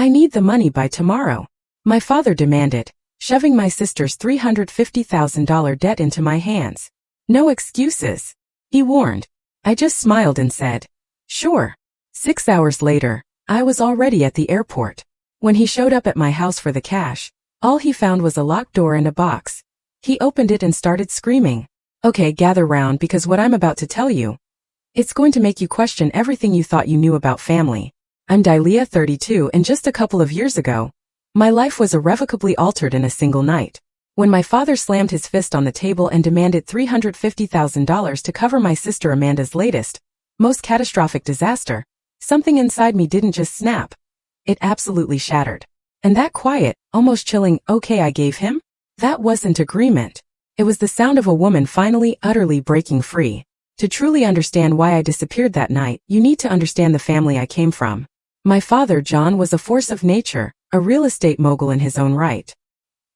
I need the money by tomorrow, my father demanded, shoving my sister's $350,000 debt into my hands. No excuses, he warned. I just smiled and said, sure. 6 hours later, I was already at the airport. When he showed up at my house for the cash, all he found was a locked door and a box. He opened it and started screaming. Okay, gather round because what I'm about to tell you, it's going to make you question everything you thought you knew about family. I'm Dalia, 32, and just a couple of years ago, my life was irrevocably altered in a single night. When my father slammed his fist on the table and demanded $350,000 to cover my sister Amanda's latest, most catastrophic disaster, something inside me didn't just snap. It absolutely shattered. And that quiet, almost chilling okay I gave him? That wasn't agreement. It was the sound of a woman finally, utterly breaking free. To truly understand why I disappeared that night, you need to understand the family I came from. My father, John, was a force of nature, a real estate mogul in his own right.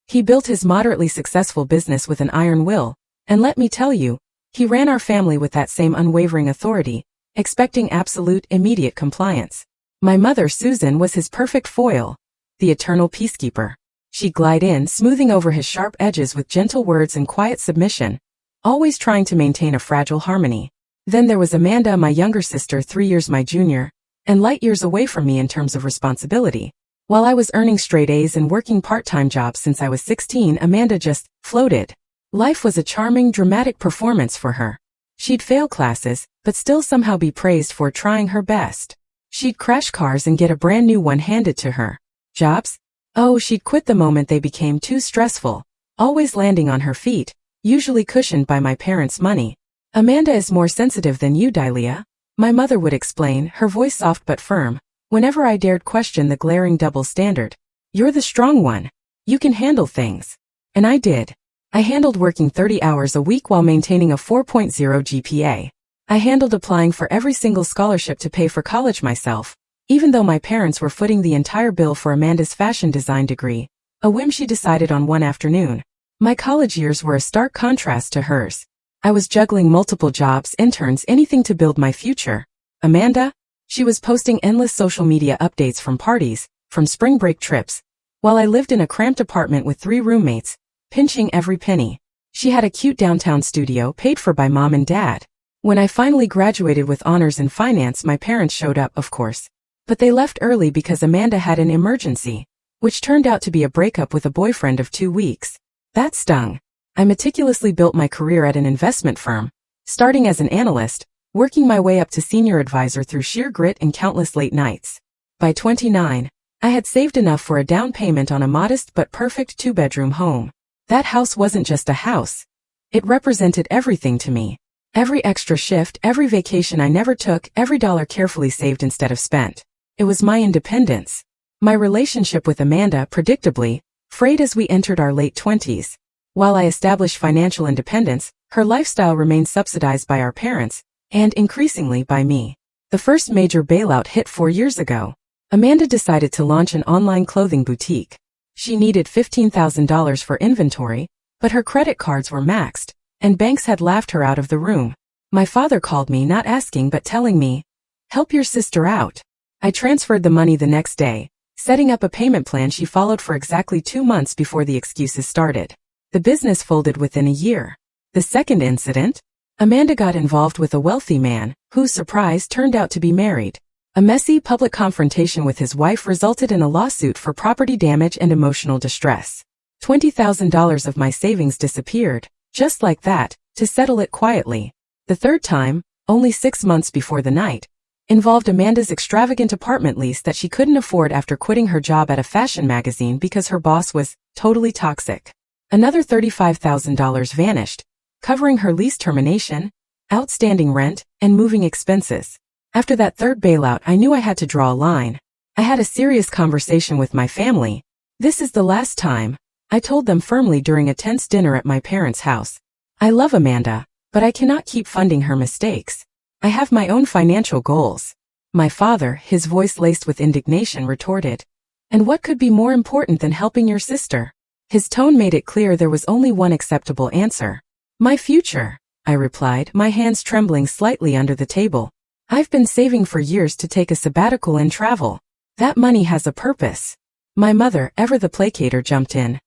He built his moderately successful business with an iron will, and let me tell you, he ran our family with that same unwavering authority, expecting absolute, immediate compliance. My mother, Susan, was his perfect foil, the eternal peacekeeper. She'd glide in, smoothing over his sharp edges with gentle words and quiet submission, always trying to maintain a fragile harmony. Then there was Amanda, my younger sister, 3 years my junior, and light years away from me in terms of responsibility. While I was earning straight A's and working part-time jobs since I was 16, Amanda just floated. Life was a charming, dramatic performance for her. She'd fail classes, but still somehow be praised for trying her best. She'd crash cars and get a brand new one handed to her. Jobs? Oh, she'd quit the moment they became too stressful, always landing on her feet, usually cushioned by my parents' money. Amanda is more sensitive than you, Dalia, my mother would explain, her voice soft but firm, whenever I dared question the glaring double standard. You're the strong one. You can handle things. And I did. I handled working 30 hours a week while maintaining a 4.0 GPA. I handled applying for every single scholarship to pay for college myself, even though my parents were footing the entire bill for Amanda's fashion design degree, a whim she decided on one afternoon. My college years were a stark contrast to hers. I was juggling multiple jobs, interns, anything to build my future. Amanda? She was posting endless social media updates from parties, from spring break trips, while I lived in a cramped apartment with 3 roommates, pinching every penny. She had a cute downtown studio paid for by mom and dad. When I finally graduated with honors in finance, my parents showed up, of course. But they left early because Amanda had an emergency, which turned out to be a breakup with a boyfriend of 2 weeks. That stung. I meticulously built my career at an investment firm, starting as an analyst, working my way up to senior advisor through sheer grit and countless late nights. By 29, I had saved enough for a down payment on a modest but perfect 2-bedroom home. That house wasn't just a house. It represented everything to me. Every extra shift, every vacation I never took, every dollar carefully saved instead of spent. It was my independence. My relationship with Amanda, predictably, frayed as we entered our late 20s. While I established financial independence, her lifestyle remained subsidized by our parents, and increasingly by me. The first major bailout hit 4 years ago. Amanda decided to launch an online clothing boutique. She needed $15,000 for inventory, but her credit cards were maxed, and banks had laughed her out of the room. My father called me, not asking but telling me, "Help your sister out." I transferred the money the next day, setting up a payment plan she followed for exactly 2 months before the excuses started. The business folded within a year. The second incident? Amanda got involved with a wealthy man, whose surprise turned out to be married. A messy public confrontation with his wife resulted in a lawsuit for property damage and emotional distress. $20,000 of my savings disappeared, just like that, to settle it quietly. The third time, only 6 months before the night, involved Amanda's extravagant apartment lease that she couldn't afford after quitting her job at a fashion magazine because her boss was totally toxic. Another $35,000 vanished, covering her lease termination, outstanding rent, and moving expenses. After that third bailout, I knew I had to draw a line. I had a serious conversation with my family. "This is the last time," I told them firmly during a tense dinner at my parents' house. "I love Amanda, but I cannot keep funding her mistakes. I have my own financial goals." My father, his voice laced with indignation, retorted, "And what could be more important than helping your sister?" His tone made it clear there was only one acceptable answer. "My future," I replied, my hands trembling slightly under the table. "I've been saving for years to take a sabbatical and travel. That money has a purpose. My mother, ever the placater, jumped in.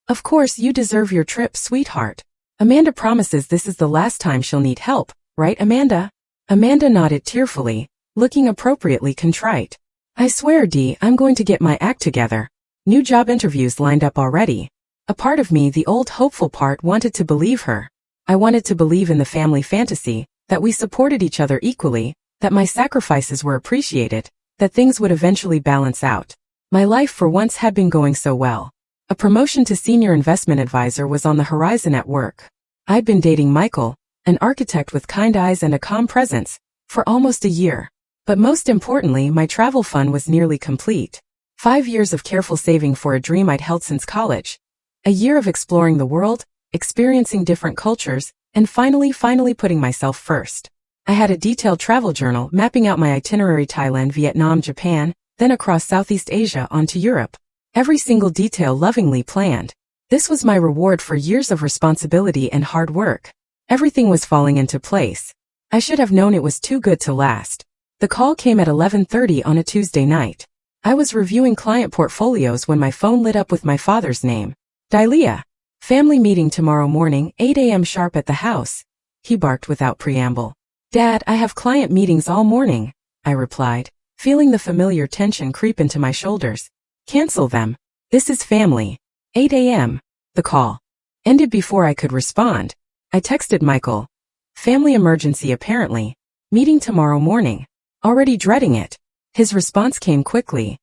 Of course you deserve your trip, sweetheart. Amanda promises this is the last time she'll need help, right, Amanda? Amanda nodded tearfully, looking appropriately contrite. I swear, Dee, I'm going to get my act together. New job interviews lined up already. A part of me, the old hopeful part, wanted to believe her. I wanted to believe in the family fantasy, that we supported each other equally, that my sacrifices were appreciated, that things would eventually balance out. My life for once had been going so well. A promotion to senior investment advisor was on the horizon at work. I'd been dating Michael, an architect with kind eyes and a calm presence, for almost a year. But most importantly, my travel fund was nearly complete. 5 years of careful saving for a dream I'd held since college. A year of exploring the world, experiencing different cultures, and finally putting myself first. I had a detailed travel journal mapping out my itinerary: Thailand, Vietnam, Japan, then across Southeast Asia onto Europe. Every single detail lovingly planned. This was my reward for years of responsibility and hard work. Everything was falling into place. I should have known it was too good to last. The call came at 11:30 on a Tuesday night. I was reviewing client portfolios when my phone lit up with my father's name. Dalia. Family meeting tomorrow morning, 8 a.m. sharp at the house. He barked without preamble. Dad, I have client meetings all morning, I replied, feeling the familiar tension creep into my shoulders. Cancel them. This is family. 8 a.m. The call ended before I could respond. I texted Michael. Family emergency apparently. Meeting tomorrow morning. Already dreading it. His response came quickly.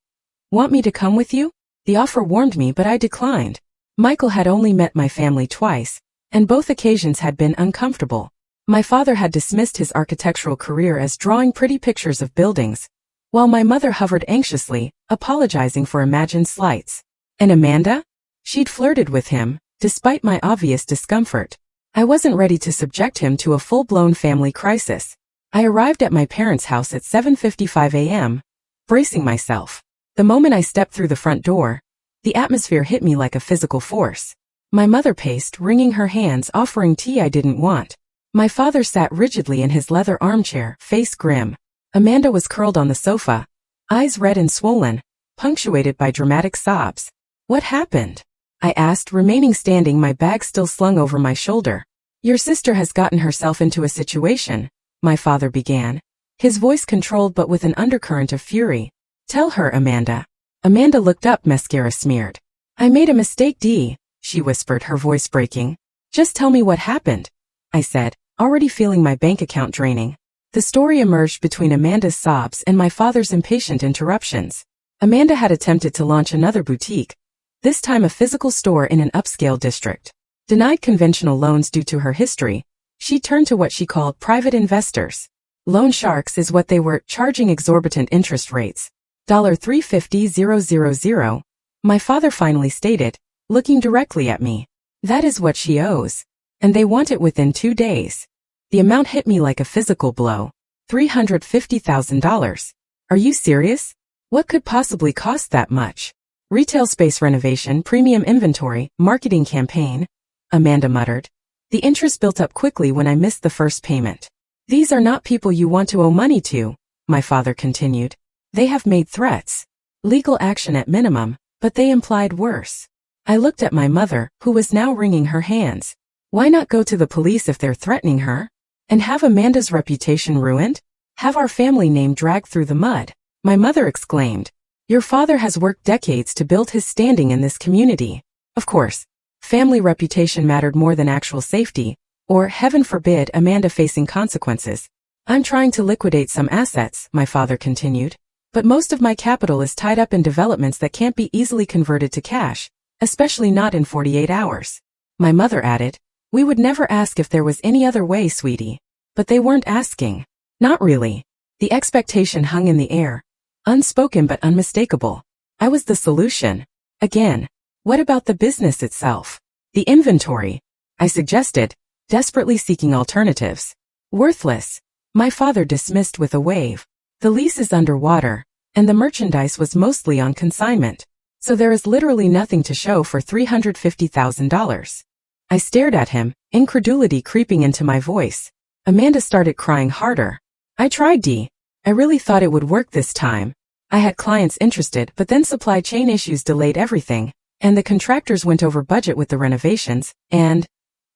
Want me to come with you? The offer warmed me, but I declined. Michael had only met my family twice, and both occasions had been uncomfortable. My father had dismissed his architectural career as drawing pretty pictures of buildings, while my mother hovered anxiously, apologizing for imagined slights. And Amanda? She'd flirted with him, despite my obvious discomfort. I wasn't ready to subject him to a full-blown family crisis. I arrived at my parents' house at 7:55 a.m., bracing myself. The moment I stepped through the front door, the atmosphere hit me like a physical force. My mother paced, wringing her hands, offering tea I didn't want. My father sat rigidly in his leather armchair, face grim. Amanda was curled on the sofa, eyes red and swollen, punctuated by dramatic sobs. What happened? I asked, remaining standing, my bag still slung over my shoulder. Your sister has gotten herself into a situation, my father began, his voice controlled but with an undercurrent of fury. Tell her, Amanda. Amanda looked up, mascara smeared. I made a mistake, Dee, she whispered, her voice breaking. Just tell me what happened, I said, already feeling my bank account draining. The story emerged between Amanda's sobs and my father's impatient interruptions. Amanda had attempted to launch another boutique, this time a physical store in an upscale district. Denied conventional loans due to her history, she turned to what she called private investors. Loan sharks is what they were, charging exorbitant interest rates. $350,000, my father finally stated, looking directly at me. That is what she owes. And they want it within 2 days. The amount hit me like a physical blow. $350,000. Are you serious? What could possibly cost that much? Retail space renovation, premium inventory, marketing campaign, Amanda muttered. The interest built up quickly when I missed the first payment. These are not people you want to owe money to, my father continued. They have made threats. Legal action at minimum, but they implied worse. I looked at my mother, who was now wringing her hands. Why not go to the police if they're threatening her? And have Amanda's reputation ruined? Have our family name dragged through the mud? My mother exclaimed. Your father has worked decades to build his standing in this community. Of course, family reputation mattered more than actual safety, or, heaven forbid, Amanda facing consequences. I'm trying to liquidate some assets, my father continued. But most of my capital is tied up in developments that can't be easily converted to cash, especially not in 48 hours. My mother added, we would never ask if there was any other way, sweetie. But they weren't asking. Not really. The expectation hung in the air, unspoken but unmistakable. I was the solution. Again, what about the business itself? The inventory, I suggested, desperately seeking alternatives. Worthless, my father dismissed with a wave. The lease is underwater, and the merchandise was mostly on consignment. So there is literally nothing to show for $350,000. I stared at him, incredulity creeping into my voice. Amanda started crying harder. I tried, Dee. I really thought it would work this time. I had clients interested, but then supply chain issues delayed everything, and the contractors went over budget with the renovations, and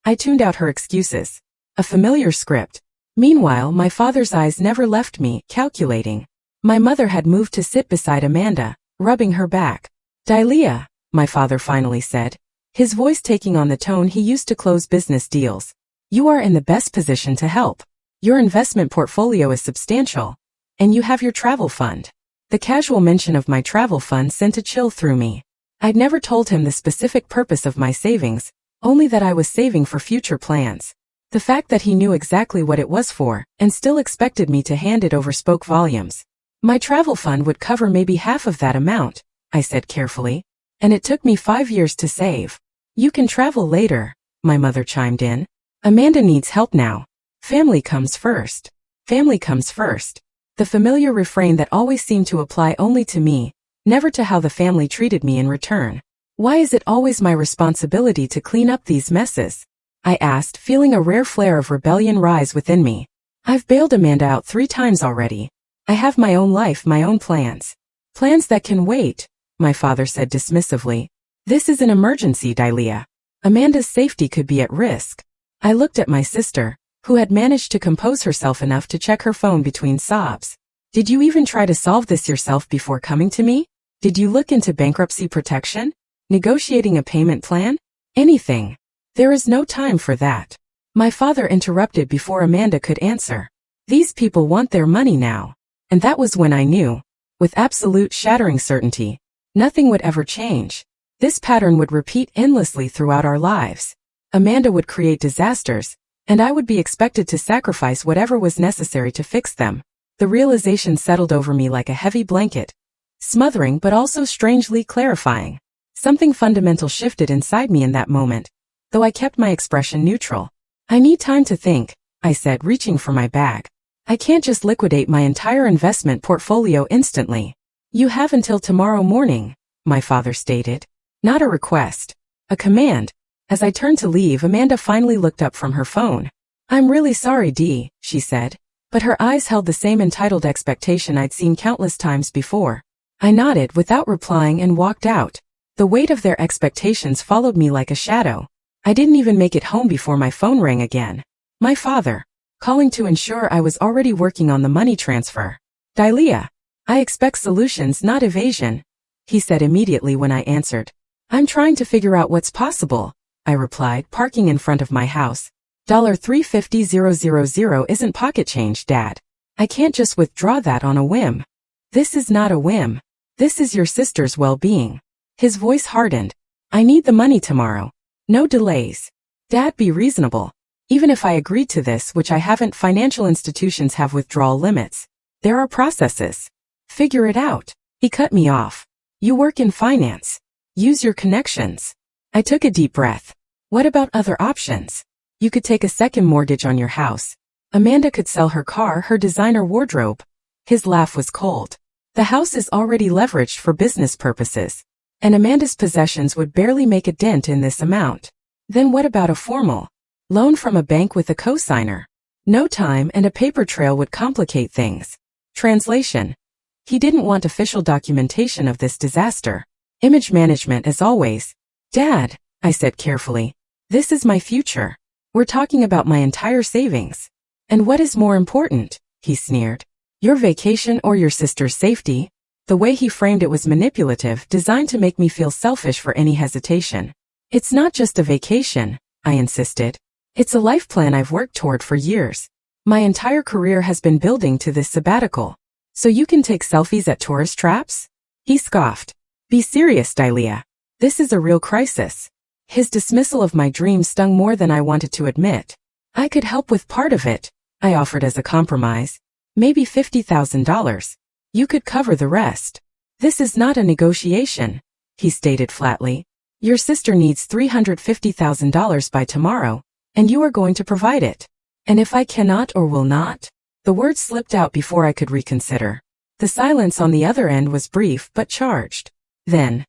I tuned out her excuses. A familiar script. Meanwhile, my father's eyes never left me, calculating. My mother had moved to sit beside Amanda, rubbing her back. "Dalia," my father finally said, his voice taking on the tone he used to close business deals. "You are in the best position to help. Your investment portfolio is substantial, and you have your travel fund." The casual mention of my travel fund sent a chill through me. I'd never told him the specific purpose of my savings, only that I was saving for future plans. The fact that he knew exactly what it was for, and still expected me to hand it over spoke volumes. "My travel fund would cover maybe half of that amount," I said carefully. "And it took me 5 years to save." "You can travel later," my mother chimed in. "Amanda needs help now. Family comes first. Family comes first." The familiar refrain that always seemed to apply only to me, never to how the family treated me in return. "Why is it always my responsibility to clean up these messes?" I asked, feeling a rare flare of rebellion rise within me. "I've bailed Amanda out 3 times already. I have my own life, my own plans." "Plans that can wait," my father said dismissively. "This is an emergency, Dalia. Amanda's safety could be at risk." I looked at my sister, who had managed to compose herself enough to check her phone between sobs. "Did you even try to solve this yourself before coming to me? Did you look into bankruptcy protection? Negotiating a payment plan? Anything?" "There is no time for that," my father interrupted before Amanda could answer. "These people want their money now." And that was when I knew, with absolute shattering certainty, nothing would ever change. This pattern would repeat endlessly throughout our lives. Amanda would create disasters, and I would be expected to sacrifice whatever was necessary to fix them. The realization settled over me like a heavy blanket, smothering but also strangely clarifying. Something fundamental shifted inside me in that moment, though I kept my expression neutral. "I need time to think," I said, reaching for my bag. "I can't just liquidate my entire investment portfolio instantly." "You have until tomorrow morning," my father stated. Not a request, a command. As I turned to leave, Amanda finally looked up from her phone. "I'm really sorry, Dee," she said, but her eyes held the same entitled expectation I'd seen countless times before. I nodded without replying and walked out. The weight of their expectations followed me like a shadow. I didn't even make it home before my phone rang again. My father, calling to ensure I was already working on the money transfer. "Dalia, I expect solutions, not evasion," he said immediately when I answered. "I'm trying to figure out what's possible," I replied, parking in front of my house. $350,000 isn't pocket change, Dad. I can't just withdraw that on a whim." "This is not a whim. This is your sister's well-being." His voice hardened. "I need the money tomorrow. No delays. Dad, be reasonable. Even if I agreed to this, which I haven't, financial institutions have withdrawal limits. There are processes. Figure it out." He cut me off. "You work in finance. Use your connections." I took a deep breath. "What about other options? You could take a second mortgage on your house. Amanda could sell her car, her designer wardrobe." His laugh was cold. "The house is already leveraged for business purposes, and Amanda's possessions would barely make a dent in this amount." "Then what about a formal loan from a bank with a cosigner?" "No time and a paper trail would complicate things." Translation: he didn't want official documentation of this disaster. Image management as always. "Dad," I said carefully, "this is my future. We're talking about my entire savings. And what is more important?" he sneered. "Your vacation or your sister's safety?" The way he framed it was manipulative, designed to make me feel selfish for any hesitation. "It's not just a vacation," I insisted. "It's a life plan I've worked toward for years. My entire career has been building to this sabbatical. So you can take selfies at tourist traps?" He scoffed. "Be serious, Dalia. This is a real crisis." His dismissal of my dream stung more than I wanted to admit. "I could help with part of it," I offered as a compromise. "Maybe $50,000. You could cover the rest." "This is not a negotiation," he stated flatly. "Your sister needs $350,000 by tomorrow, and you are going to provide it. And if I cannot or will not?" The words slipped out before I could reconsider. The silence on the other end was brief but charged. Then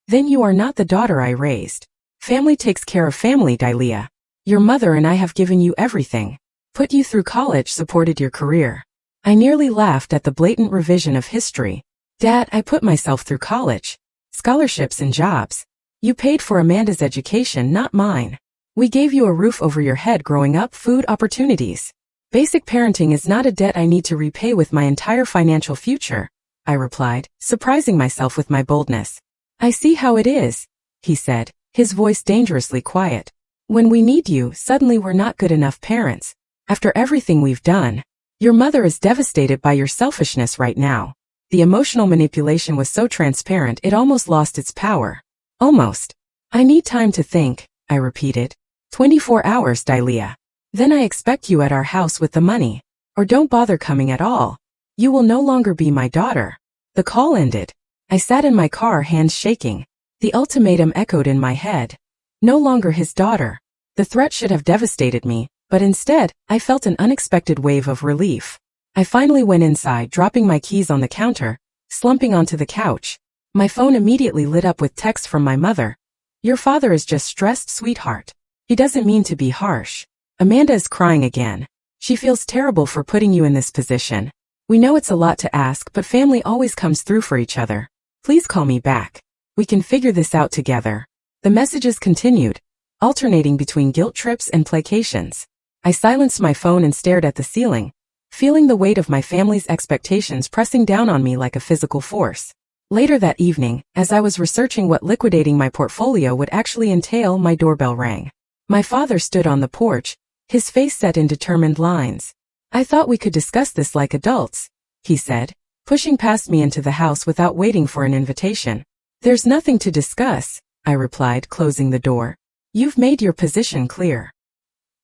you are not the daughter I raised. Family takes care of family, Dalia. Your mother and I have given you everything. Put you through college, supported your career." I nearly laughed at the blatant revision of history. Dad, I put myself through college, scholarships and jobs. You paid for Amanda's education, not mine. We gave you a roof over your head growing up, food, opportunities. Basic parenting is not a debt I need to repay with my entire financial future, I replied, surprising myself with my boldness. I see how it is, he said, his voice dangerously quiet. When we need you, suddenly we're not good enough parents. After everything we've done, your mother is devastated by your selfishness right now. The emotional manipulation was so transparent it almost lost its power. Almost. I need time to think, I repeated. 24 hours, Dalia. Then I expect you at our house with the money. Or don't bother coming at all. You will no longer be my daughter. The call ended. I sat in my car, hands shaking. The ultimatum echoed in my head. No longer his daughter. The threat should have devastated me, but instead, I felt an unexpected wave of relief. I finally went inside, dropping my keys on the counter, slumping onto the couch. My phone immediately lit up with text from my mother. Your father is just stressed, sweetheart. He doesn't mean to be harsh. Amanda is crying again. She feels terrible for putting you in this position. We know it's a lot to ask, but family always comes through for each other. Please call me back. We can figure this out together. The messages continued, alternating between guilt trips and placations. I silenced my phone and stared at the ceiling, feeling the weight of my family's expectations pressing down on me like a physical force. Later that evening, as I was researching what liquidating my portfolio would actually entail, my doorbell rang. My father stood on the porch, his face set in determined lines. I thought we could discuss this like adults, he said, pushing past me into the house without waiting for an invitation. There's nothing to discuss, I replied, closing the door. You've made your position clear.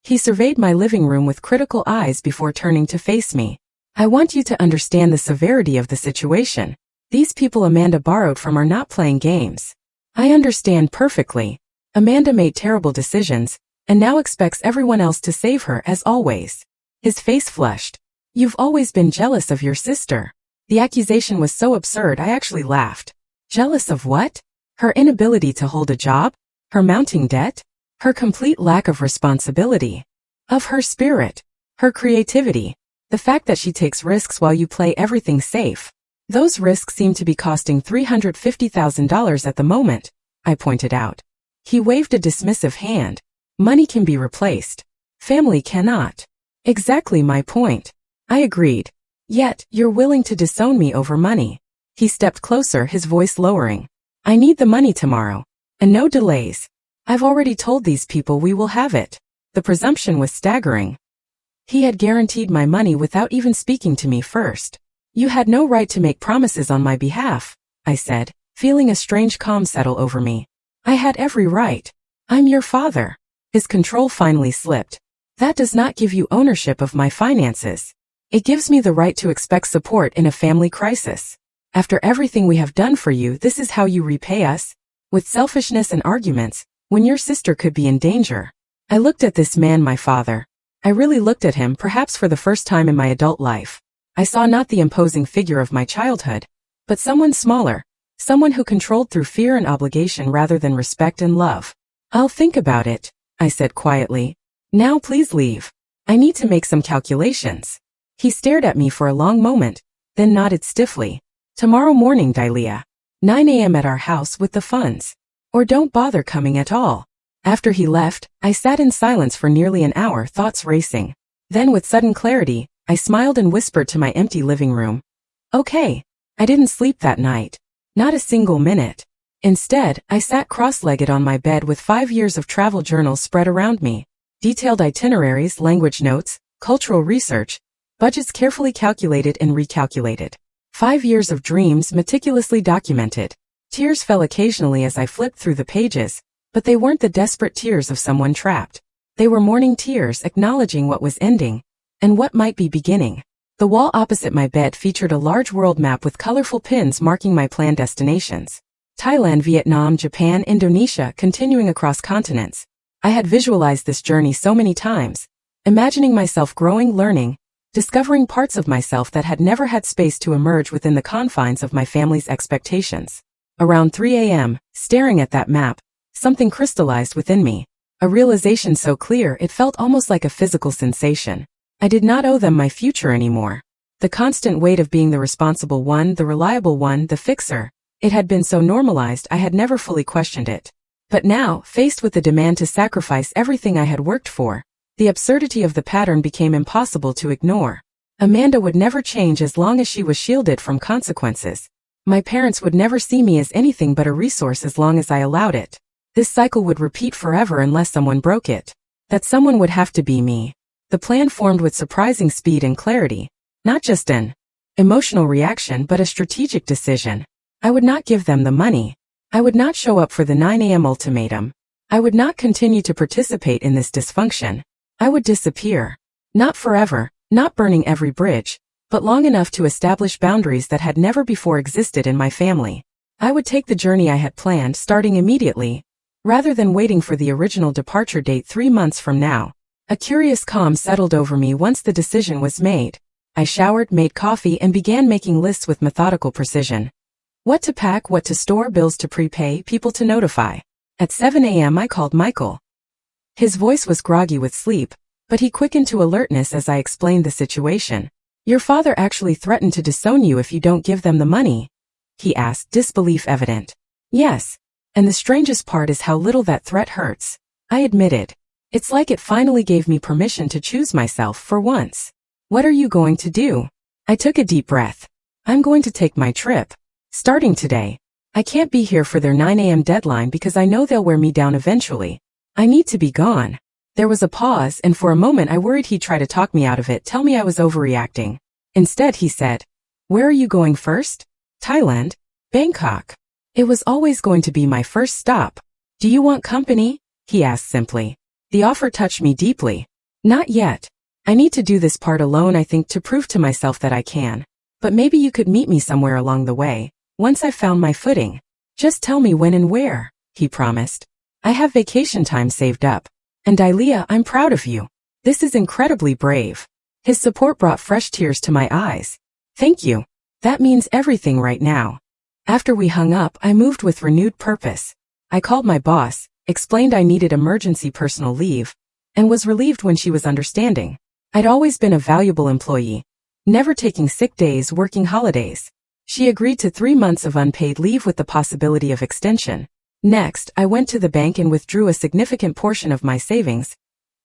He surveyed my living room with critical eyes before turning to face me. I want you to understand the severity of the situation. These people Amanda borrowed from are not playing games. I understand perfectly. Amanda made terrible decisions, and now expects everyone else to save her as always. His face flushed. You've always been jealous of your sister. The accusation was so absurd I actually laughed. Jealous of what? Her inability to hold a job? Her mounting debt? Her complete lack of responsibility? Of her spirit? Her creativity? The fact that she takes risks while you play everything safe? Those risks seem to be costing $350,000 at the moment, I pointed out. He waved a dismissive hand. Money can be replaced. Family cannot. Exactly my point. I agreed. Yet, you're willing to disown me over money. He stepped closer, his voice lowering. I need the money tomorrow. And no delays. I've already told these people we will have it. The presumption was staggering. He had guaranteed my money without even speaking to me first. You had no right to make promises on my behalf, I said, feeling a strange calm settle over me. I had every right. I'm your father. His control finally slipped. That does not give you ownership of my finances. It gives me the right to expect support in a family crisis. After everything we have done for you, this is how you repay us? With selfishness and arguments, when your sister could be in danger. I looked at this man, my father. I really looked at him, perhaps for the first time in my adult life. I saw not the imposing figure of my childhood, but someone smaller, someone who controlled through fear and obligation rather than respect and love. I'll think about it, I said quietly. Now please leave. I need to make some calculations. He stared at me for a long moment, then nodded stiffly. Tomorrow morning, Dalia. 9 a.m. at our house with the funds. Or don't bother coming at all. After he left, I sat in silence for nearly an hour, thoughts racing. Then with sudden clarity, I smiled and whispered to my empty living room. Okay. I didn't sleep that night. Not a single minute. Instead, I sat cross-legged on my bed with 5 years of travel journals spread around me. Detailed itineraries, language notes, cultural research, budgets carefully calculated and recalculated. 5 years of dreams meticulously documented. Tears fell occasionally as I flipped through the pages, but they weren't the desperate tears of someone trapped. They were mourning tears acknowledging what was ending, and what might be beginning. The wall opposite my bed featured a large world map with colorful pins marking my planned destinations. Thailand, Vietnam, Japan, Indonesia, continuing across continents. I had visualized this journey so many times, imagining myself growing, learning, discovering parts of myself that had never had space to emerge within the confines of my family's expectations. Around 3 a.m., staring at that map, something crystallized within me. A realization so clear it felt almost like a physical sensation. I did not owe them my future anymore. The constant weight of being the responsible one, the reliable one, the fixer. It had been so normalized I had never fully questioned it. But now, faced with the demand to sacrifice everything I had worked for, the absurdity of the pattern became impossible to ignore. Amanda would never change as long as she was shielded from consequences. My parents would never see me as anything but a resource as long as I allowed it. This cycle would repeat forever unless someone broke it. That someone would have to be me. The plan formed with surprising speed and clarity. Not just an emotional reaction but a strategic decision. I would not give them the money. I would not show up for the 9 a.m. ultimatum. I would not continue to participate in this dysfunction. I would disappear. Not forever, not burning every bridge, but long enough to establish boundaries that had never before existed in my family. I would take the journey I had planned starting immediately, rather than waiting for the original departure date 3 months from now. A curious calm settled over me once the decision was made. I showered, made coffee, and began making lists with methodical precision. What to pack, what to store, bills to prepay, people to notify. At 7 a.m. I called Michael. His voice was groggy with sleep, but he quickened to alertness as I explained the situation. Your father actually threatened to disown you if you don't give them the money? He asked, disbelief evident. Yes. And the strangest part is how little that threat hurts. I admitted. It's like it finally gave me permission to choose myself for once. What are you going to do? I took a deep breath. I'm going to take my trip. Starting today. I can't be here for their 9 a.m. deadline because I know they'll wear me down eventually. I need to be gone. There was a pause, and for a moment I worried he'd try to talk me out of it, tell me I was overreacting. Instead he said, Where are you going first? Thailand? Bangkok. It was always going to be my first stop. Do you want company? He asked simply. The offer touched me deeply. Not yet. I need to do this part alone, I think, to prove to myself that I can. But maybe you could meet me somewhere along the way, once I've found my footing. Just tell me when and where, he promised. I have vacation time saved up. And Ilea, I'm proud of you. This is incredibly brave. His support brought fresh tears to my eyes. Thank you. That means everything right now. After we hung up, I moved with renewed purpose. I called my boss, explained I needed emergency personal leave, and was relieved when she was understanding. I'd always been a valuable employee, never taking sick days, working holidays. She agreed to 3 months of unpaid leave with the possibility of extension. Next, I went to the bank and withdrew a significant portion of my savings,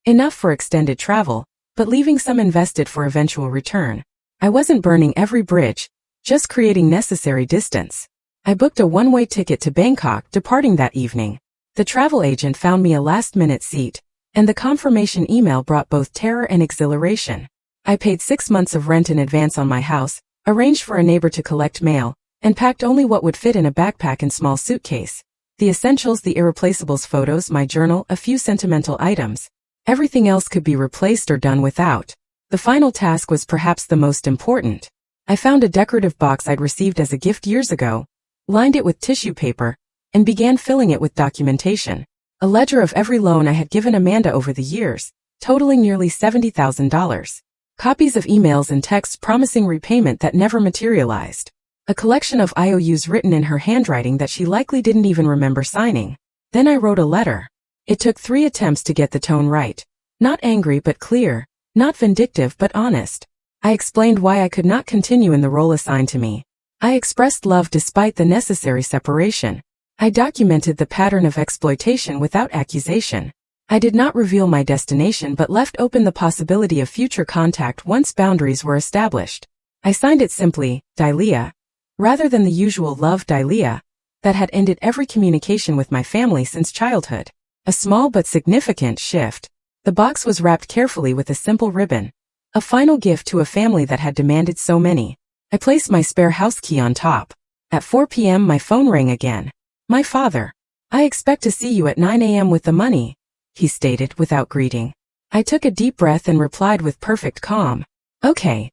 enough for extended travel, but leaving some invested for eventual return. I wasn't burning every bridge, just creating necessary distance. I booked a one-way ticket to Bangkok, departing that evening. The travel agent found me a last-minute seat, and the confirmation email brought both terror and exhilaration. I paid 6 months of rent in advance on my house, arranged for a neighbor to collect mail, and packed only what would fit in a backpack and small suitcase. The essentials, the irreplaceables, photos, my journal, a few sentimental items. Everything else could be replaced or done without. The final task was perhaps the most important. I found a decorative box I'd received as a gift years ago, lined it with tissue paper, and began filling it with documentation. A ledger of every loan I had given Amanda over the years, totaling nearly $70,000. Copies of emails and texts promising repayment that never materialized. A collection of IOUs written in her handwriting that she likely didn't even remember signing. Then I wrote a letter. It took 3 attempts to get the tone right. Not angry but clear, not vindictive but honest. I explained why I could not continue in the role assigned to me. I expressed love despite the necessary separation. I documented the pattern of exploitation without accusation. I did not reveal my destination but left open the possibility of future contact once boundaries were established. I signed it simply, Dilea, rather than the usual love Dilea, that had ended every communication with my family since childhood. A small but significant shift. The box was wrapped carefully with a simple ribbon. A final gift to a family that had demanded so many. I placed my spare house key on top. At 4 p.m. my phone rang again. My father. I expect to see you at 9 a.m. with the money, he stated without greeting. I took a deep breath and replied with perfect calm. Okay.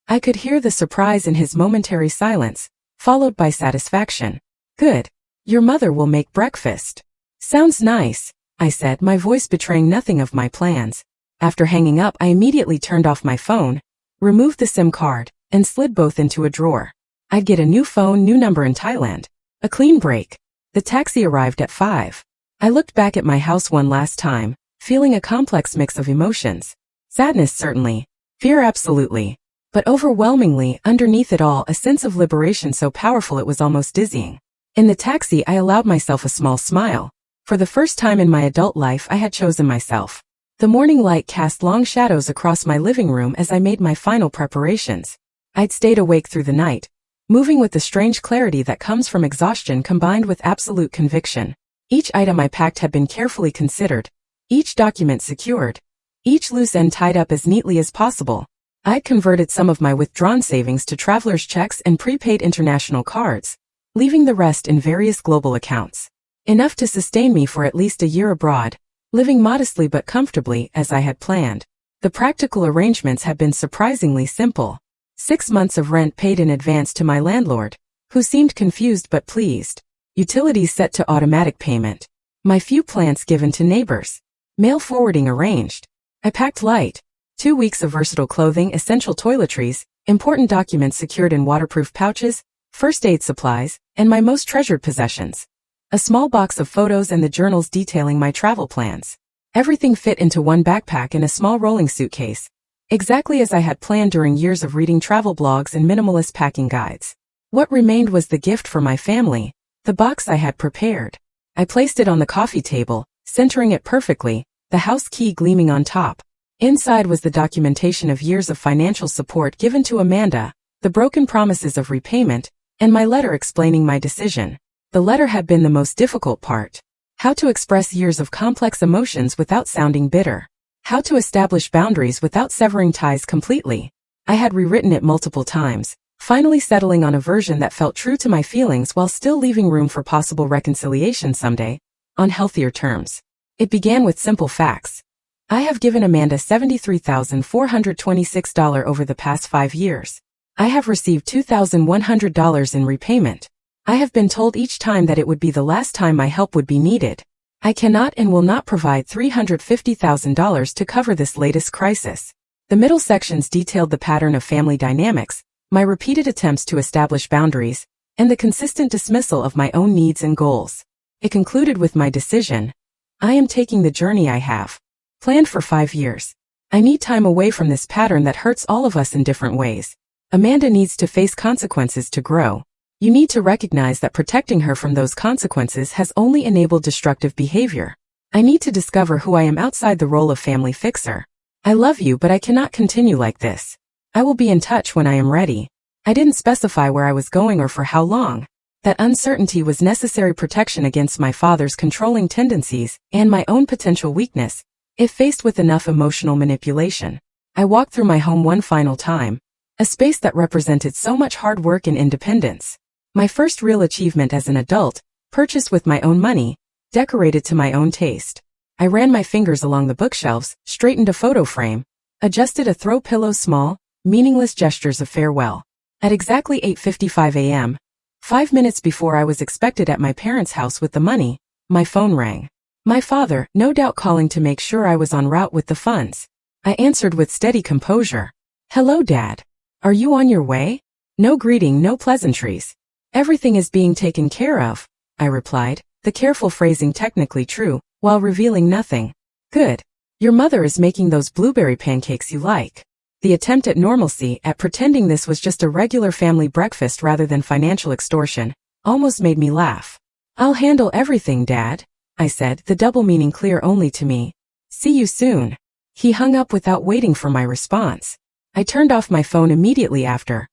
I could hear the surprise in his momentary silence, followed by satisfaction. Good. Your mother will make breakfast. Sounds nice, I said, my voice betraying nothing of my plans. After hanging up, I immediately turned off my phone, removed the SIM card, and slid both into a drawer. I'd get a new phone, new number in Thailand. A clean break. The taxi arrived at 5. I looked back at my house one last time, feeling a complex mix of emotions. Sadness certainly. Fear absolutely. But overwhelmingly, underneath it all, a sense of liberation so powerful it was almost dizzying. In the taxi, I allowed myself a small smile. For the first time in my adult life, I had chosen myself. The morning light cast long shadows across my living room as I made my final preparations. I'd stayed awake through the night, moving with the strange clarity that comes from exhaustion combined with absolute conviction. Each item I packed had been carefully considered, each document secured, each loose end tied up as neatly as possible. I'd converted some of my withdrawn savings to traveler's checks and prepaid international cards, leaving the rest in various global accounts. Enough to sustain me for at least a year abroad, living modestly but comfortably as I had planned. The practical arrangements had been surprisingly simple. 6 months of rent paid in advance to my landlord, who seemed confused but pleased. Utilities set to automatic payment. My few plants given to neighbors. Mail forwarding arranged. I packed light. 2 weeks of versatile clothing, essential toiletries, important documents secured in waterproof pouches, first aid supplies, and my most treasured possessions. A small box of photos and the journals detailing my travel plans. Everything fit into one backpack and a small rolling suitcase, exactly as I had planned during years of reading travel blogs and minimalist packing guides. What remained was the gift for my family, the box I had prepared. I placed it on the coffee table, centering it perfectly, the house key gleaming on top. Inside was the documentation of years of financial support given to Amanda, the broken promises of repayment, and my letter explaining my decision. The letter had been the most difficult part. How to express years of complex emotions without sounding bitter. How to establish boundaries without severing ties completely. I had rewritten it multiple times, finally settling on a version that felt true to my feelings while still leaving room for possible reconciliation someday, on healthier terms. It began with simple facts. I have given Amanda $73,426 over the past 5 years. I have received $2,100 in repayment. I have been told each time that it would be the last time my help would be needed. I cannot and will not provide $350,000 to cover this latest crisis. The middle sections detailed the pattern of family dynamics, my repeated attempts to establish boundaries, and the consistent dismissal of my own needs and goals. It concluded with my decision. I am taking the journey I have planned for 5 years. I need time away from this pattern that hurts all of us in different ways. Amanda needs to face consequences to grow. You need to recognize that protecting her from those consequences has only enabled destructive behavior. I need to discover who I am outside the role of family fixer. I love you, but I cannot continue like this. I will be in touch when I am ready. I didn't specify where I was going or for how long. That uncertainty was necessary protection against my father's controlling tendencies and my own potential weakness, if faced with enough emotional manipulation. I walked through my home one final time, a space that represented so much hard work and independence. My first real achievement as an adult, purchased with my own money, decorated to my own taste. I ran my fingers along the bookshelves, straightened a photo frame, adjusted a throw pillow, small, meaningless gestures of farewell. At exactly 8:55 a.m., 5 minutes before I was expected at my parents' house with the money, my phone rang. My father, no doubt calling to make sure I was en route with the funds. I answered with steady composure. Hello, Dad. Are you on your way? No greeting, no pleasantries. Everything is being taken care of, I replied, the careful phrasing technically true, while revealing nothing. Good. Your mother is making those blueberry pancakes you like. The attempt at normalcy, at pretending this was just a regular family breakfast rather than financial extortion, almost made me laugh. I'll handle everything, Dad, I said, the double meaning clear only to me. See you soon. He hung up without waiting for my response. I turned off my phone immediately after.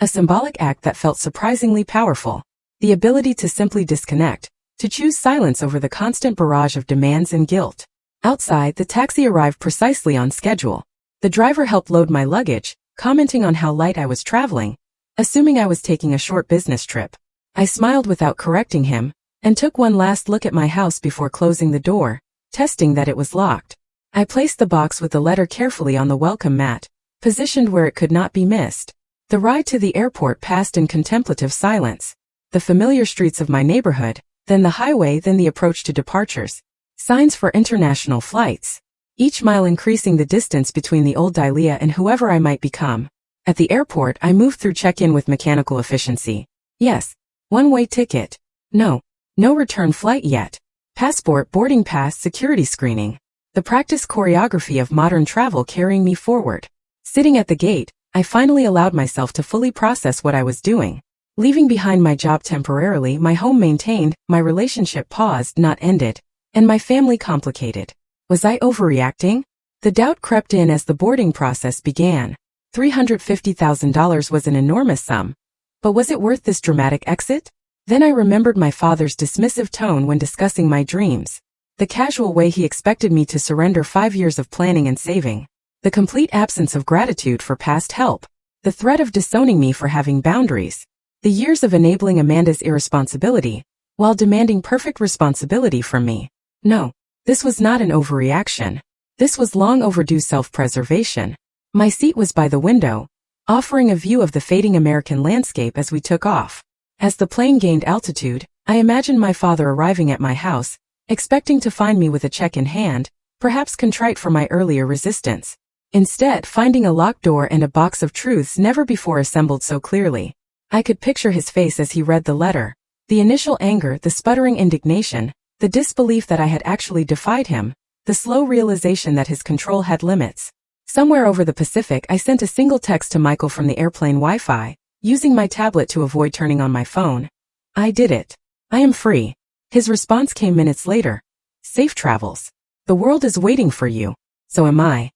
A symbolic act that felt surprisingly powerful. The ability to simply disconnect, to choose silence over the constant barrage of demands and guilt. Outside, the taxi arrived precisely on schedule. The driver helped load my luggage, commenting on how light I was traveling, assuming I was taking a short business trip. I smiled without correcting him, and took one last look at my house before closing the door, testing that it was locked. I placed the box with the letter carefully on the welcome mat, positioned where it could not be missed. The ride to the airport passed in contemplative silence. The familiar streets of my neighborhood, then the highway, then the approach to departures. Signs for international flights. Each mile increasing the distance between the old Dahlia and whoever I might become. At the airport, I moved through check-in with mechanical efficiency. Yes. One-way ticket. No. No return flight yet. Passport, boarding pass, security screening. The practice choreography of modern travel carrying me forward. Sitting at the gate, I finally allowed myself to fully process what I was doing. Leaving behind my job temporarily, my home maintained, my relationship paused, not ended, and my family complicated. Was I overreacting? The doubt crept in as the boarding process began. $350,000 was an enormous sum. But was it worth this dramatic exit? Then I remembered my father's dismissive tone when discussing my dreams. The casual way he expected me to surrender 5 years of planning and saving. The complete absence of gratitude for past help. The threat of disowning me for having boundaries. The years of enabling Amanda's irresponsibility, while demanding perfect responsibility from me. No, this was not an overreaction. This was long overdue self-preservation. My seat was by the window, offering a view of the fading American landscape as we took off. As the plane gained altitude, I imagined my father arriving at my house, expecting to find me with a check in hand, perhaps contrite for my earlier resistance. Instead, finding a locked door and a box of truths never before assembled so clearly. I could picture his face as he read the letter. The initial anger, the sputtering indignation, the disbelief that I had actually defied him, the slow realization that his control had limits. Somewhere over the Pacific, I sent a single text to Michael from the airplane Wi-Fi, using my tablet to avoid turning on my phone. I did it. I am free. His response came minutes later. Safe travels. The world is waiting for you. So am I.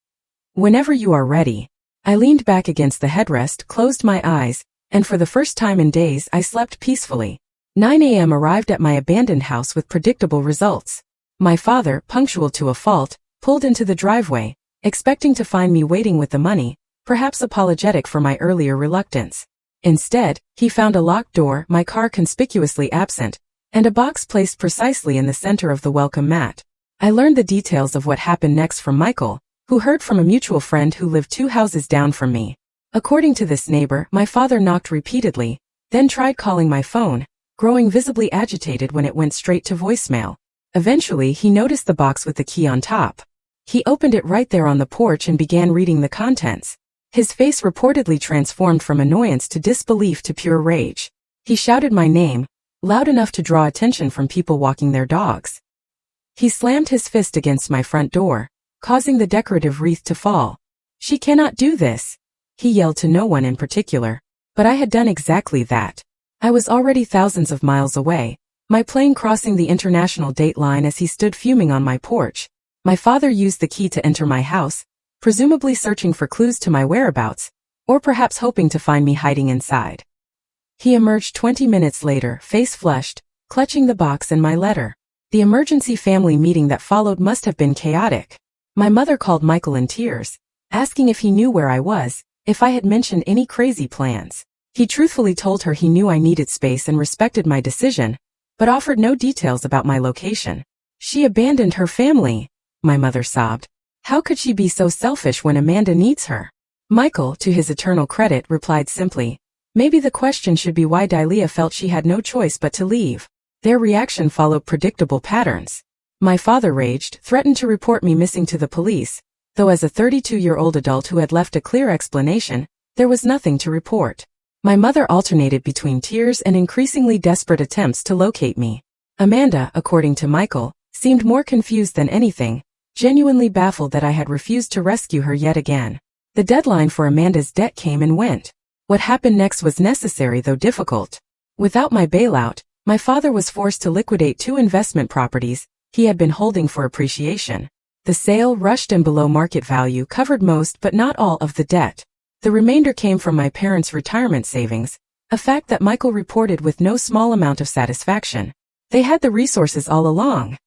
Whenever you are ready. I leaned back against the headrest, closed my eyes, and for the first time in days I slept peacefully. 9 a.m. arrived at my abandoned house with predictable results. My father, punctual to a fault, pulled into the driveway, expecting to find me waiting with the money, perhaps apologetic for my earlier reluctance. Instead, he found a locked door, my car conspicuously absent, and a box placed precisely in the center of the welcome mat. I learned the details of what happened next from Michael, who heard from a mutual friend who lived 2 houses down from me. According to this neighbor, my father knocked repeatedly, then tried calling my phone, growing visibly agitated when it went straight to voicemail. Eventually, he noticed the box with the key on top. He opened it right there on the porch and began reading the contents. His face reportedly transformed from annoyance to disbelief to pure rage. He shouted my name, loud enough to draw attention from people walking their dogs. He slammed his fist against my front door, causing the decorative wreath to fall. "She cannot do this," he yelled to no one in particular. But I had done exactly that. I was already thousands of miles away, my plane crossing the international date line as he stood fuming on my porch. My father used the key to enter my house, presumably searching for clues to my whereabouts, or perhaps hoping to find me hiding inside. He emerged 20 minutes later, face flushed, clutching the box and my letter. The emergency family meeting that followed must have been chaotic. My mother called Michael in tears, asking if he knew where I was, if I had mentioned any crazy plans. He truthfully told her he knew I needed space and respected my decision, but offered no details about my location. "She abandoned her family," my mother sobbed. "How could she be so selfish when Amanda needs her?" Michael, to his eternal credit, replied simply, "Maybe the question should be why Delia felt she had no choice but to leave." Their reaction followed predictable patterns. My father raged, threatened to report me missing to the police, though as a 32-year-old adult who had left a clear explanation, there was nothing to report. My mother alternated between tears and increasingly desperate attempts to locate me. Amanda, according to Michael, seemed more confused than anything, genuinely baffled that I had refused to rescue her yet again. The deadline for Amanda's debt came and went. What happened next was necessary though difficult. Without my bailout, my father was forced to liquidate 2 investment properties he had been holding for appreciation. The sale, rushed and below market value, covered most but not all of the debt. The remainder came from my parents' retirement savings, a fact that Michael reported with no small amount of satisfaction. "They had the resources all along,"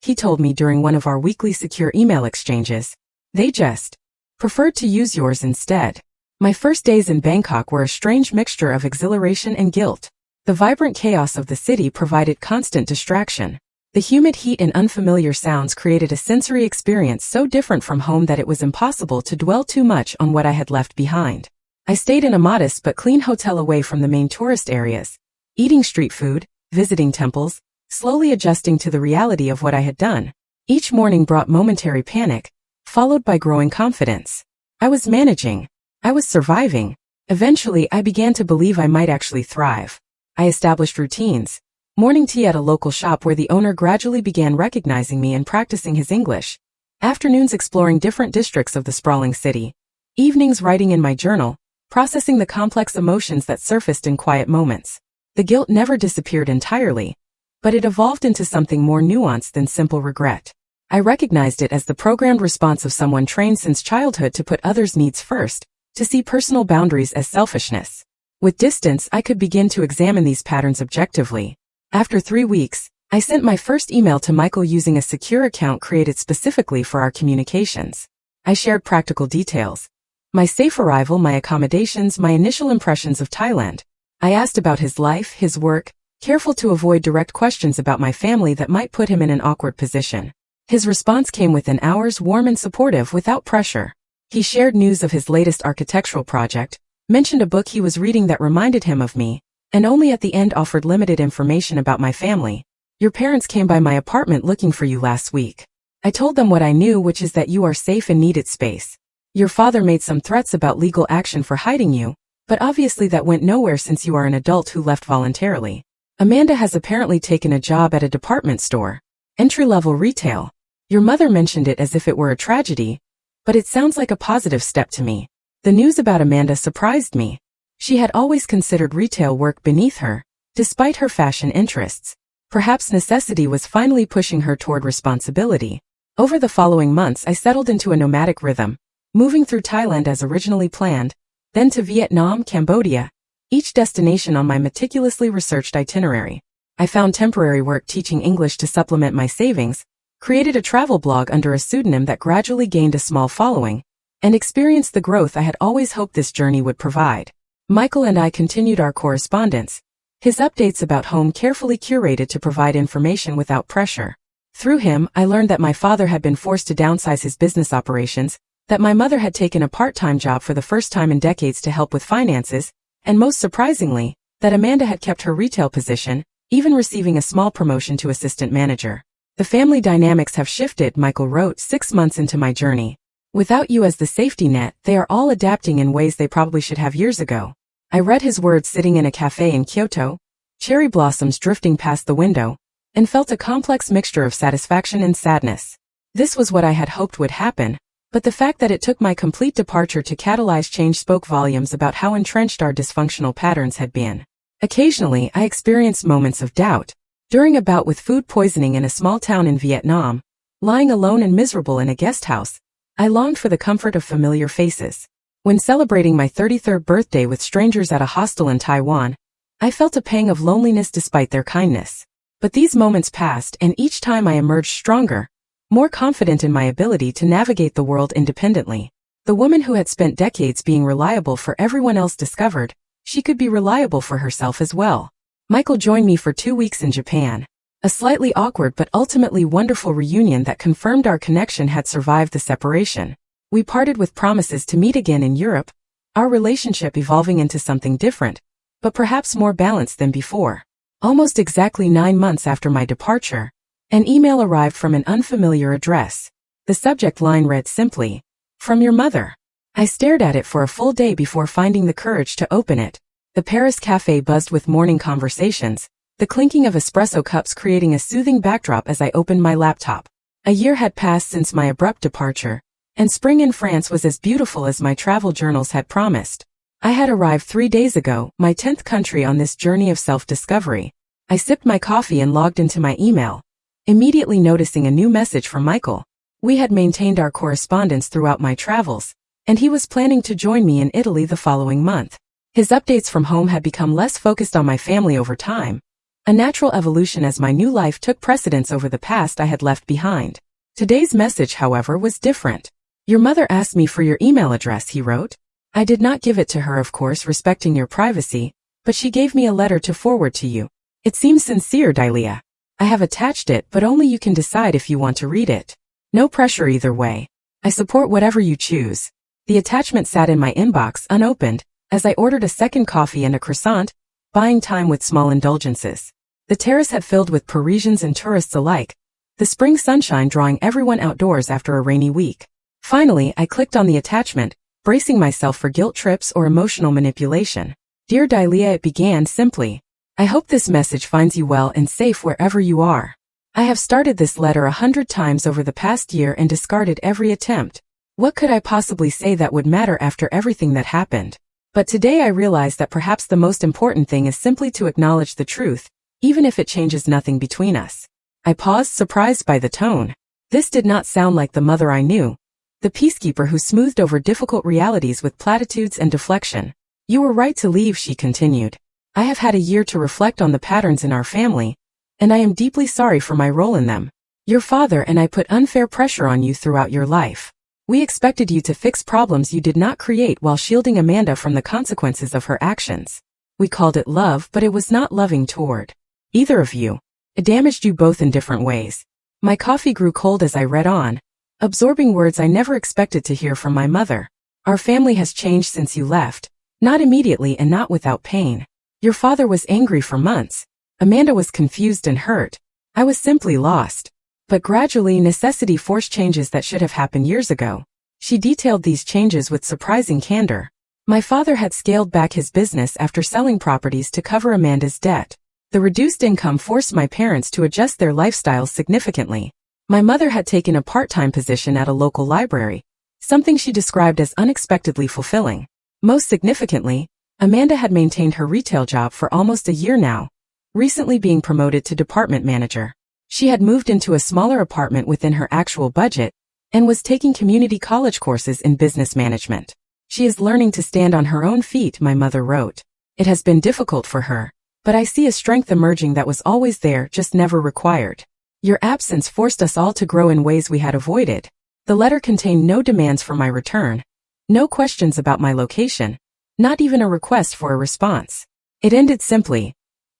he told me during one of our weekly secure email exchanges. "They just preferred to use yours instead." My first days in Bangkok were a strange mixture of exhilaration and guilt. The vibrant chaos of the city provided constant distraction. The humid heat and unfamiliar sounds created a sensory experience so different from home that it was impossible to dwell too much on what I had left behind. I stayed in a modest but clean hotel away from the main tourist areas, eating street food, visiting temples, slowly adjusting to the reality of what I had done. Each morning brought momentary panic, followed by growing confidence. I was managing. I was surviving. Eventually, I began to believe I might actually thrive. I established routines. Morning tea at a local shop where the owner gradually began recognizing me and practicing his English. Afternoons exploring different districts of the sprawling city. Evenings writing in my journal, processing the complex emotions that surfaced in quiet moments. The guilt never disappeared entirely, but it evolved into something more nuanced than simple regret. I recognized it as the programmed response of someone trained since childhood to put others' needs first, to see personal boundaries as selfishness. With distance, I could begin to examine these patterns objectively. After 3 weeks, I sent my first email to Michael using a secure account created specifically for our communications. I shared practical details: my safe arrival, my accommodations, my initial impressions of Thailand. I asked about his life, his work, careful to avoid direct questions about my family that might put him in an awkward position. His response came within hours, warm and supportive without pressure. He shared news of his latest architectural project, mentioned a book he was reading that reminded him of me, and only at the end offered limited information about my family. Your parents came by my apartment looking for you last week. I told them what I knew, which is that you are safe and needed space. Your father made some threats about legal action for hiding you, but obviously that went nowhere since you are an adult who left voluntarily. Amanda has apparently taken a job at a department store. Entry-level retail. Your mother mentioned it as if it were a tragedy, but it sounds like a positive step to me. The news about Amanda surprised me. She had always considered retail work beneath her, despite her fashion interests. Perhaps necessity was finally pushing her toward responsibility. Over the following months, I settled into a nomadic rhythm, moving through Thailand as originally planned, then to Vietnam, Cambodia, each destination on my meticulously researched itinerary. I found temporary work teaching English to supplement my savings, created a travel blog under a pseudonym that gradually gained a small following, and experienced the growth I had always hoped this journey would provide. Michael and I continued our correspondence, his updates about home carefully curated to provide information without pressure. Through him, I learned that my father had been forced to downsize his business operations, that my mother had taken a part-time job for the first time in decades to help with finances, and most surprisingly, that Amanda had kept her retail position, even receiving a small promotion to assistant manager. The family dynamics have shifted, Michael wrote 6 months into my journey. Without you as the safety net, they are all adapting in ways they probably should have years ago. I read his words sitting in a cafe in Kyoto, cherry blossoms drifting past the window, and felt a complex mixture of satisfaction and sadness. This was what I had hoped would happen, but the fact that it took my complete departure to catalyze change spoke volumes about how entrenched our dysfunctional patterns had been. Occasionally, I experienced moments of doubt. During a bout with food poisoning in a small town in Vietnam, lying alone and miserable in a guest house, I longed for the comfort of familiar faces. When celebrating my 33rd birthday with strangers at a hostel in Taiwan, I felt a pang of loneliness despite their kindness. But these moments passed, and each time I emerged stronger, more confident in my ability to navigate the world independently. The woman who had spent decades being reliable for everyone else discovered she could be reliable for herself as well. Michael joined me for 2 weeks in Japan. A slightly awkward but ultimately wonderful reunion that confirmed our connection had survived the separation. We parted with promises to meet again in Europe, our relationship evolving into something different, but perhaps more balanced than before. Almost exactly 9 months after my departure, an email arrived from an unfamiliar address. The subject line read simply, "From your mother." I stared at it for a full day before finding the courage to open it. The Paris cafe buzzed with morning conversations, the clinking of espresso cups creating a soothing backdrop as I opened my laptop. A year had passed since my abrupt departure, and spring in France was as beautiful as my travel journals had promised. I had arrived 3 days ago, my 10th country on this journey of self-discovery. I sipped my coffee and logged into my email, immediately noticing a new message from Michael. We had maintained our correspondence throughout my travels, and he was planning to join me in Italy the following month. His updates from home had become less focused on my family over time, a natural evolution as my new life took precedence over the past I had left behind. Today's message, however, was different. "Your mother asked me for your email address," he wrote. "I did not give it to her, of course, respecting your privacy, but she gave me a letter to forward to you. It seems sincere, Dalia. I have attached it, but only you can decide if you want to read it. No pressure either way. I support whatever you choose." The attachment sat in my inbox unopened, as I ordered a second coffee and a croissant, buying time with small indulgences. The terrace had filled with Parisians and tourists alike, the spring sunshine drawing everyone outdoors after a rainy week. Finally, I clicked on the attachment, bracing myself for guilt trips or emotional manipulation. "Dear Dalia," it began simply. "I hope this message finds you well and safe wherever you are. I have started this letter 100 times over the past year and discarded every attempt. What could I possibly say that would matter after everything that happened? But today I realize that perhaps the most important thing is simply to acknowledge the truth, even if it changes nothing between us. I paused, surprised by the tone. This did not sound like the mother I knew, the peacekeeper who smoothed over difficult realities with platitudes and deflection. You were right to leave, she continued. I have had a year to reflect on the patterns in our family, and I am deeply sorry for my role in them. Your father and I put unfair pressure on you throughout your life. We expected you to fix problems you did not create while shielding Amanda from the consequences of her actions. We called it love, but it was not loving toward either of you. It damaged you both in different ways. My coffee grew cold as I read on, absorbing words I never expected to hear from my mother. Our family has changed since you left, not immediately and not without pain. Your father was angry for months. Amanda was confused and hurt. I was simply lost. But gradually necessity forced changes that should have happened years ago. She detailed these changes with surprising candor. My father had scaled back his business after selling properties to cover Amanda's debt. The reduced income forced my parents to adjust their lifestyles significantly. My mother had taken a part-time position at a local library, something she described as unexpectedly fulfilling. Most significantly, Amanda had maintained her retail job for almost a year now, recently being promoted to department manager. She had moved into a smaller apartment within her actual budget and was taking community college courses in business management. She is learning to stand on her own feet, my mother wrote. It has been difficult for her, but I see a strength emerging that was always there, just never required. Your absence forced us all to grow in ways we had avoided. The letter contained no demands for my return, no questions about my location, not even a request for a response. It ended simply.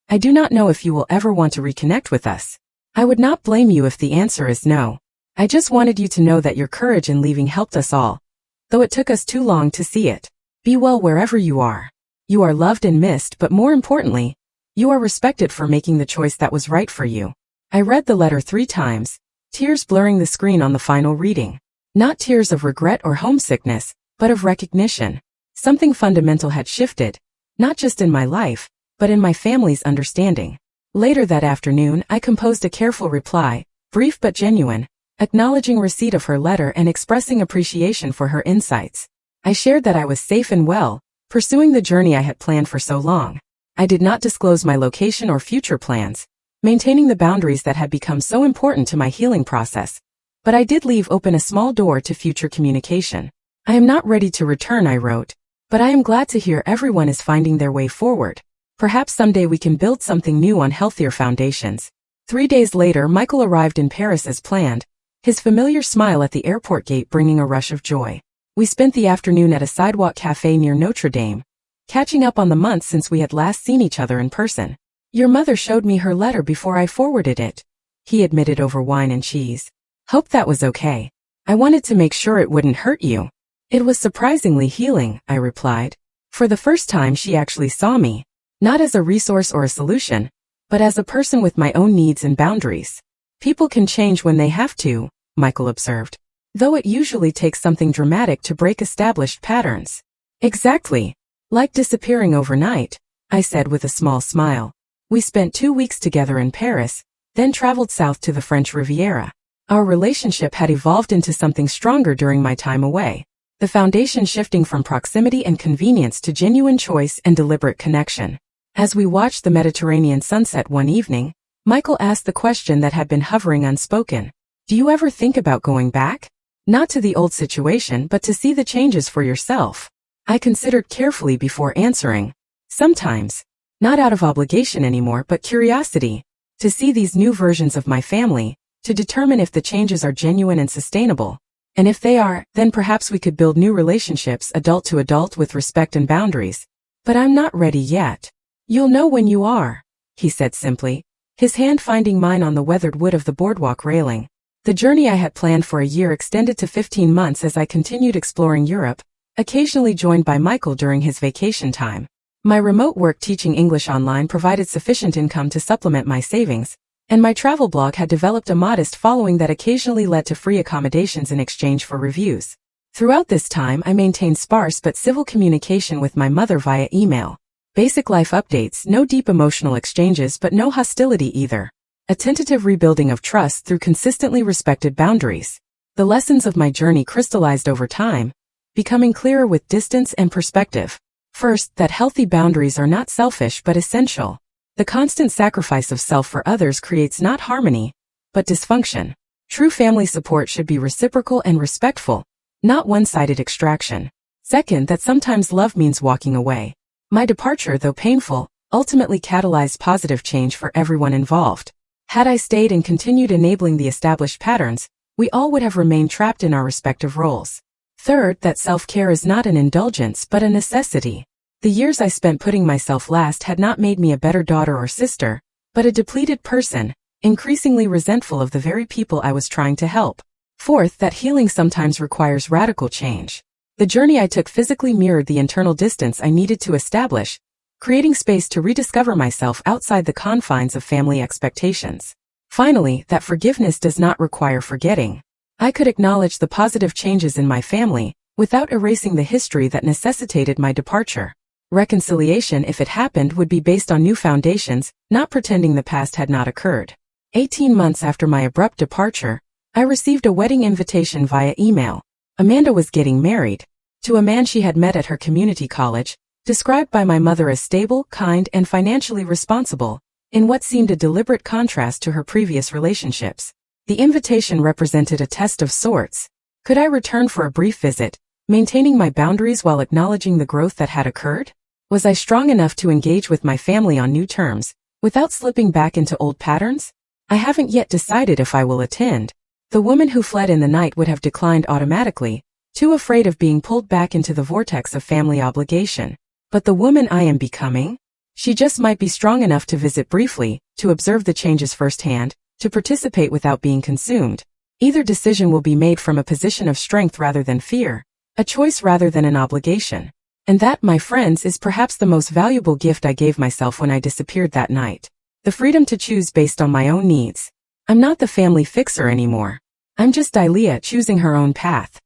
I do not know if you will ever want to reconnect with us. I would not blame you if the answer is no. I just wanted you to know that your courage in leaving helped us all, though it took us too long to see it. Be well wherever you are. You are loved and missed, but more importantly, you are respected for making the choice that was right for you. I read the letter 3 times, tears blurring the screen on the final reading. Not tears of regret or homesickness, but of recognition. Something fundamental had shifted, not just in my life, but in my family's understanding. Later that afternoon, I composed a careful reply, brief but genuine, acknowledging receipt of her letter and expressing appreciation for her insights. I shared that I was safe and well, pursuing the journey I had planned for so long. I did not disclose my location or future plans, maintaining the boundaries that had become so important to my healing process, but I did leave open a small door to future communication. I am not ready to return, I wrote, but I am glad to hear everyone is finding their way forward. Perhaps someday we can build something new on healthier foundations. 3 days later, Michael arrived in Paris as planned, his familiar smile at the airport gate bringing a rush of joy. We spent the afternoon at a sidewalk cafe near Notre Dame, catching up on the months since we had last seen each other in person. Your mother showed me her letter before I forwarded it, he admitted over wine and cheese. Hope that was okay. I wanted to make sure it wouldn't hurt you. It was surprisingly healing, I replied. For the first time she actually saw me. Not as a resource or a solution, but as a person with my own needs and boundaries. People can change when they have to, Michael observed, though it usually takes something dramatic to break established patterns. Exactly. Like disappearing overnight, I said with a small smile. We spent 2 weeks together in Paris, then traveled south to the French Riviera. Our relationship had evolved into something stronger during my time away, the foundation shifting from proximity and convenience to genuine choice and deliberate connection. As we watched the Mediterranean sunset one evening, Michael asked the question that had been hovering unspoken. Do you ever think about going back? Not to the old situation, but to see the changes for yourself. I considered carefully before answering. Sometimes. Not out of obligation anymore, but curiosity. To see these new versions of my family, to determine if the changes are genuine and sustainable. And if they are, then perhaps we could build new relationships, adult to adult, with respect and boundaries. But I'm not ready yet. You'll know when you are, he said simply, his hand finding mine on the weathered wood of the boardwalk railing. The journey I had planned for a year extended to 15 months as I continued exploring Europe, occasionally joined by Michael during his vacation time. My remote work teaching English online provided sufficient income to supplement my savings, and my travel blog had developed a modest following that occasionally led to free accommodations in exchange for reviews. Throughout this time, I maintained sparse but civil communication with my mother via email. Basic life updates, no deep emotional exchanges, but no hostility either. A tentative rebuilding of trust through consistently respected boundaries. The lessons of my journey crystallized over time, becoming clearer with distance and perspective. First, that healthy boundaries are not selfish but essential. The constant sacrifice of self for others creates not harmony, but dysfunction. True family support should be reciprocal and respectful, not one-sided extraction. Second, that sometimes love means walking away. My departure, though painful, ultimately catalyzed positive change for everyone involved. Had I stayed and continued enabling the established patterns, we all would have remained trapped in our respective roles. Third, that self-care is not an indulgence but a necessity. The years I spent putting myself last had not made me a better daughter or sister, but a depleted person, increasingly resentful of the very people I was trying to help. Fourth, that healing sometimes requires radical change. The journey I took physically mirrored the internal distance I needed to establish, creating space to rediscover myself outside the confines of family expectations. Finally, that forgiveness does not require forgetting. I could acknowledge the positive changes in my family, without erasing the history that necessitated my departure. Reconciliation, if it happened, would be based on new foundations, not pretending the past had not occurred. 18 months after my abrupt departure, I received a wedding invitation via email. Amanda was getting married to a man she had met at her community college, described by my mother as stable, kind, and financially responsible, in what seemed a deliberate contrast to her previous relationships. The invitation represented a test of sorts. Could I return for a brief visit, maintaining my boundaries while acknowledging the growth that had occurred? Was I strong enough to engage with my family on new terms, without slipping back into old patterns? I haven't yet decided if I will attend. The woman who fled in the night would have declined automatically, too afraid of being pulled back into the vortex of family obligation. But the woman I am becoming? She just might be strong enough to visit briefly, to observe the changes firsthand, to participate without being consumed. Either decision will be made from a position of strength rather than fear, a choice rather than an obligation. And that, my friends, is perhaps the most valuable gift I gave myself when I disappeared that night. The freedom to choose based on my own needs. I'm not the family fixer anymore. I'm just Dilea choosing her own path.